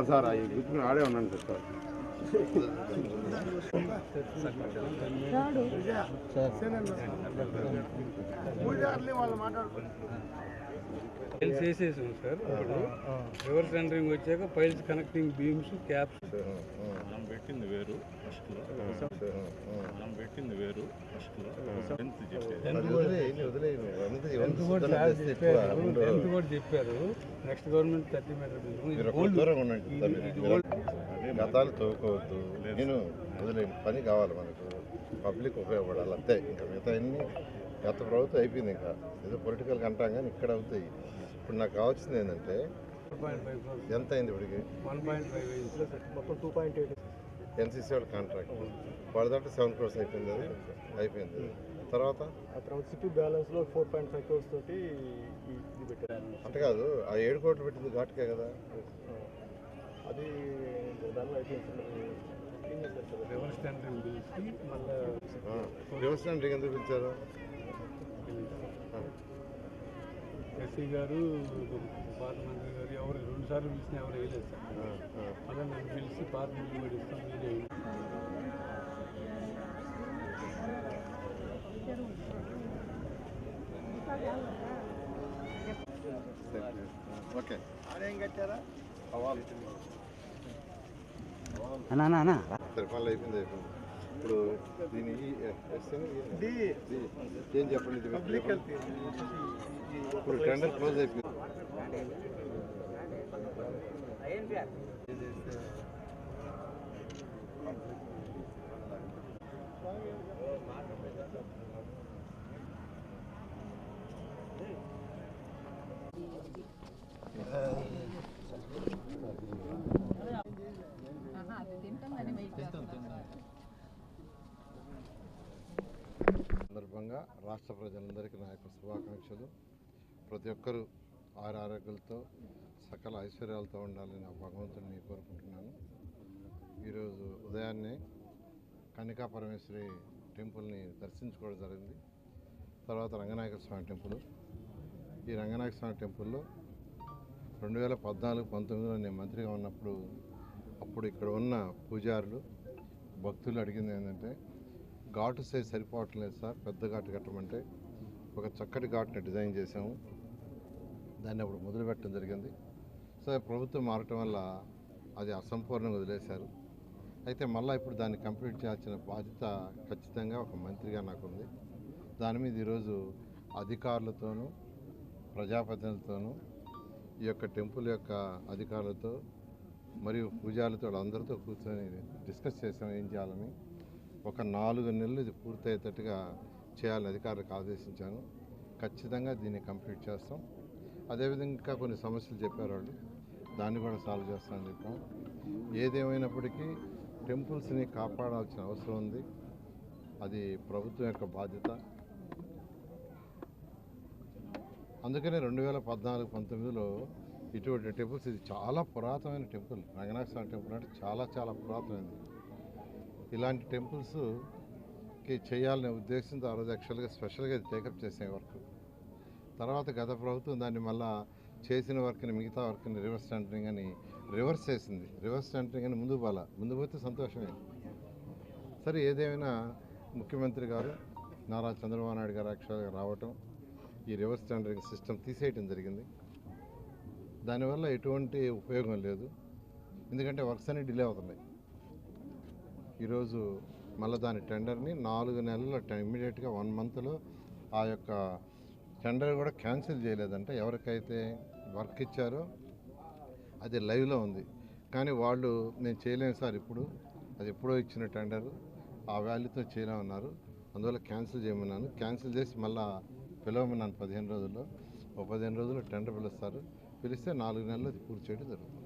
Sir అవి గుర్తుకుని ఆడే ఉన్నాను సార్. ఫైల్స్ వేసేసాం సార్. ఇప్పుడు రివర్స్ ఎండరింగ్ వచ్చాక ఫైల్స్ కనెక్టింగ్ బీమ్స్ క్యాప్స్ మనం పెట్టింది వేరు కూడా చెప్పారు. నెక్స్ట్ గవర్నమెంట్ 30 మీటర్ గతాలు తోకోవద్దు. నేను వదిలేని పని కావాలి మనకు, పబ్లిక్ ఉపయోగపడాలి అంతే. ఇంకా మిగతా అన్ని గత ప్రభుత్వం అయిపోయింది. ఇంకా ఏదో పొలిటికల్గా అంటాం కానీ ఇక్కడ అవుతాయి. ఇప్పుడు నాకు కావాల్సింది ఏంటంటే ఎంత అయింది ఇప్పటికి? 1.5 ఎన్సీసీ వాళ్ళ కాంట్రాక్ట్ వాళ్ళ దాంట్లో 7 crores అయిపోయింది. అది అయిపోయింది. తర్వాత సిటీ బ్యాలెన్స్లో 4.5 crores తోటి ఇది పెట్టారు. అంటే కాదు, ఆ 7 కోట్లు పెట్టింది ఘాటుకే కదా. అది దానిలో అయిపోయింది. రివర్స్ టెండరింగ్ పిలిచి మళ్ళీ రివర్స్ టెండరింగ్ ఎందుకు పిలిచారు? ఎస్సీ గారు, పార్లమెంటరీ గారు ఎవరు 2 సార్లు పిలిచిన ఎవరు వేయలేదు సార్. అలా నన్ను పిలిచి పార్లమెంట్ కూడా ఇస్తాం మీరే. ఓకే సరే, పనులు అయిపోయింది. ఇప్పుడు దీని ఏం చెప్పండి. ఇప్పుడు టెండర్ క్లోజ్ అయిపోయింది. సందర్భంగా రాష్ట్ర ప్రజలందరికీ నా యొక్క శుభాకాంక్షలు. ప్రతి ఒక్కరూ ఆరోగ్యాలతో సకల ఐశ్వర్యాలతో ఉండాలని ఆ భగవంతుడిని కోరుకుంటున్నాను. ఈరోజు ఉదయాన్నే కన్నికా పరమేశ్వరి టెంపుల్ని దర్శించుకోవడం జరిగింది. తర్వాత రంగనాయక స్వామి టెంపుల్. ఈ రంగనాయక స్వామి టెంపుల్లో 2014-19లో నేను మంత్రిగా ఉన్నప్పుడు అప్పుడు ఇక్కడ ఉన్న పూజారులు భక్తులు అడిగింది ఏంటంటే, ఘాటు సైజ్ సరిపోవట్లేదు సార్, పెద్ద ఘాటు కట్టమంటే ఒక చక్కటి ఘాటుని డిజైన్ చేసాము. దాన్ని అప్పుడు మొదలుపెట్టడం జరిగింది. సో ప్రభుత్వం మారటం వల్ల అది అసంపూర్ణంగా వదిలేశారు. అయితే మళ్ళీ ఇప్పుడు దాన్ని కంప్లీట్ చేయాల్సిన బాధ్యత ఖచ్చితంగా ఒక మంత్రిగా నాకుంది. దాని మీద ఈరోజు అధికారులతోనూ ప్రజాప్రతినిధులతోనూ ఈ యొక్క టెంపుల్ యొక్క అధికారులతో మరియు పూజారులతో అందరితో కూర్చొని డిస్కస్ చేసాం ఏం చేయాలని. ఒక 4 నెలలు ఇది పూర్తయ్యేటట్టుగా చేయాలని అధికారులకు ఆదేశించాను. ఖచ్చితంగా దీన్ని కంప్లీట్ చేస్తాం. అదేవిధంగా ఇంకా కొన్ని సమస్యలు చెప్పారు వాళ్ళు, దాన్ని కూడా సాల్వ్ చేస్తామని చెప్పాం. ఏదేమైనప్పటికీ టెంపుల్స్ని కాపాడాల్సిన అవసరం ఉంది. అది ప్రభుత్వం యొక్క బాధ్యత. అందుకనే 2014-19లో ఇటువంటి టెంపుల్స్, ఇది చాలా పురాతనమైన టెంపుల్. రంగనాథ స్వామి టెంపుల్ అంటే చాలా చాలా పురాతనమైనది. ఇలాంటి టెంపుల్స్కి చేయాలనే ఉద్దేశంతో ఆ రోజు యాక్చువల్గా స్పెషల్గా ఇది టేకప్ చేసే వర్క్. తర్వాత గత ప్రభుత్వం దాన్ని మళ్ళా చేసిన వర్క్ని, మిగతా వర్క్ని రివర్స్ టెండరింగ్ అని రివర్స్ చేసింది. రివర్స్ టెండరింగ్ అని ముందు పోతే సంతోషమే. సరే, ఏదేమైనా ముఖ్యమంత్రి గారు నారా చంద్రబాబు నాయుడు గారు యాక్చువల్గా రావటం, ఈ రివర్స్ టెండరింగ్ సిస్టమ్ తీసేయటం జరిగింది. దానివల్ల ఎటువంటి ఉపయోగం లేదు. ఎందుకంటే వర్క్స్ అన్ని డిలే అవుతున్నాయి. ఈరోజు మళ్ళీ దాని టెండర్ని 4 నెలల ఇమ్మీడియట్గా 1 మంత్లో ఆ యొక్క టెండర్ కూడా క్యాన్సిల్ చేయలేదంటే. ఎవరికైతే వర్క్ ఇచ్చారో అది లైవ్లో ఉంది. కానీ వాళ్ళు నేను చేయలేము సార్, ఇప్పుడు అది ఎప్పుడో ఇచ్చిన టెండర్, ఆ వాల్యూతో చేయలేమన్నారు. అందువల్ల క్యాన్సిల్ చేయమన్నాను. క్యాన్సిల్ చేసి మళ్ళీ పిలవమన్నాను 15 రోజుల్లో. ఒక 15 రోజుల్లో టెండర్ పిలుస్తారు. పిలిస్తే 4 నెలలు పూర్తి చేయడం జరుగుతుంది.